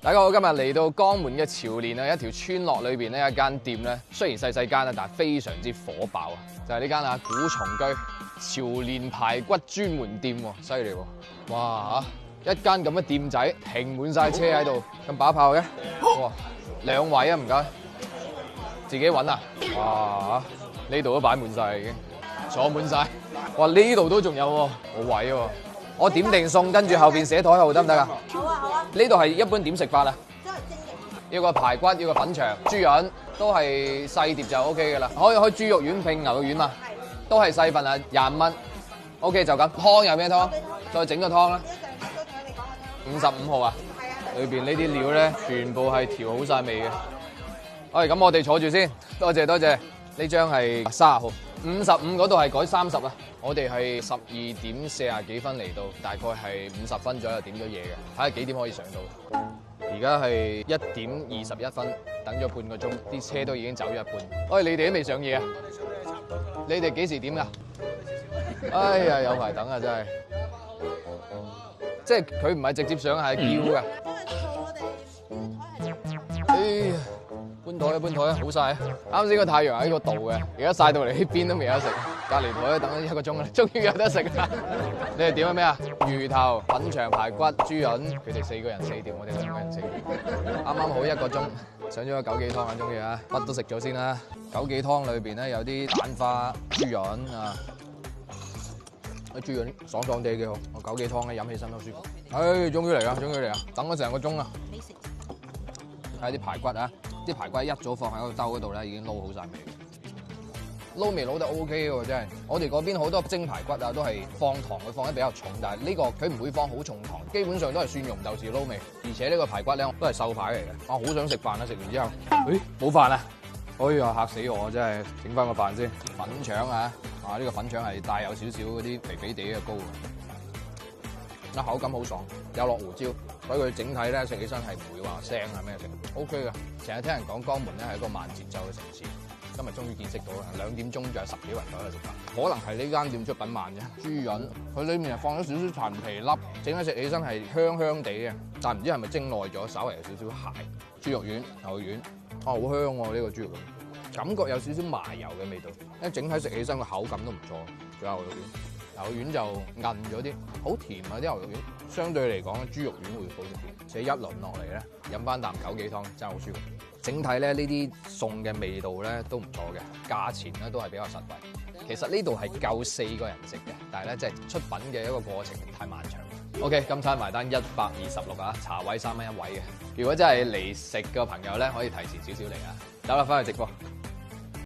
大家好，今日嚟到江門嘅潮連啊，一條村落裏邊呢一間店咧，雖然細細間啊，但係非常之火爆啊！就係呢間啊古松居潮連排骨專門店喎，犀利喎！哇嚇，一間咁嘅店仔停滿晒車喺度，咁把炮嘅，哇兩位啊唔該，自己揾啊！哇呢度都擺滿晒已經，坐滿晒，哇呢度都仲有喎，冇位喎。我點定餸，跟住後邊寫台號得唔得㗎？好啊好啊，呢度係一般點食法啊？都係蒸嘅。要個排骨，要個粉腸、豬潤，都係細碟就 O K 嘅啦。可以開豬肉丸拼牛肉丸嘛？係。都係細份啊，25蚊。O K 就咁。湯有咩湯？再整個湯啦。一陣間你講嘅。 55號啊？係啊。裏邊呢啲料咧，全部係調好晒味嘅。咁我哋坐住先，多謝多謝。呢張係30號，55嗰度係改30啊。我哋係12點40幾分嚟到，大概係50分左右點咗嘢嘅，睇下幾點可以上到。而家係1點21分，等咗半個鐘，啲車都已經走咗一半。你哋都未上嘢啊？你哋幾時點㗎？哎呀，有排等啊，真係。即係佢唔係直接上，係叫㗎。哎呀！搬台啊搬台啊，好晒啊！啱先個太陽喺個度嘅，而家曬到嚟呢邊都未有得食。隔離台等咗1個鐘啦，終於有得食啦！你哋點啊咩啊？魚頭、粉腸、排骨、豬潤，佢哋4個人4碟，我哋2個人4碟。啱啱好1個鐘，上咗個枸杞湯啊，終於啊，乜都食咗先啦。枸杞湯裏邊咧有啲蛋花、豬潤啊，啲豬潤爽爽地幾好。個枸杞湯咧飲起身都舒服。終於嚟啦，終於嚟啦，等咗成個鐘啦。睇下啲排骨啊！啲排骨一早放喺個兜嗰度咧，已經撈好晒味，撈味撈得 OK 喎，真係。我哋嗰邊好多蒸排骨啊，都係放糖，佢放得比較重，但係呢個佢唔會放好重糖，基本上都係蒜蓉豆豉撈味。而且呢個排骨咧都係瘦排嚟嘅。我好想食飯啊！食完之後，冇飯啊！哎呀嚇死我！真係整翻個飯先。粉腸啊，呢個粉腸係帶有少少嗰啲肥肥地嘅膏嘅，口感好爽，有落胡椒。所以佢整體咧食起身係唔會話腥啊咩食 ，OK 嘅。成日聽人講江門咧係一個慢節奏嘅城市，今日終於見識到啦。2點鐘仲有10幾圍台喺度食飯，可能係呢間店出品慢啫。豬潤佢裏面係放咗少少陳皮粒，整起食起身係香香地嘅，但唔知係咪蒸耐咗，稍微有少少蟹。豬肉丸、牛肉丸，好香喎呢個豬肉丸，感覺有少少麻油嘅味道，因為整體食起身個口感都唔錯。仲有牛肉丸。牛肉丸就韌咗啲，好甜啊啲牛肉丸，相對嚟講豬肉丸會好食啲。且一輪落嚟咧，飲翻啖枸杞湯真係好舒服。整體咧呢啲餸嘅味道咧都唔錯嘅，價錢咧都係比較實惠。其實呢度係夠4個人食嘅，但係咧即係出品嘅一個過程太漫長。OK， 今餐埋單126啊，茶位3蚊1位嘅。如果真係嚟食嘅朋友咧，可以提前少少嚟啊。走啦，翻去直播。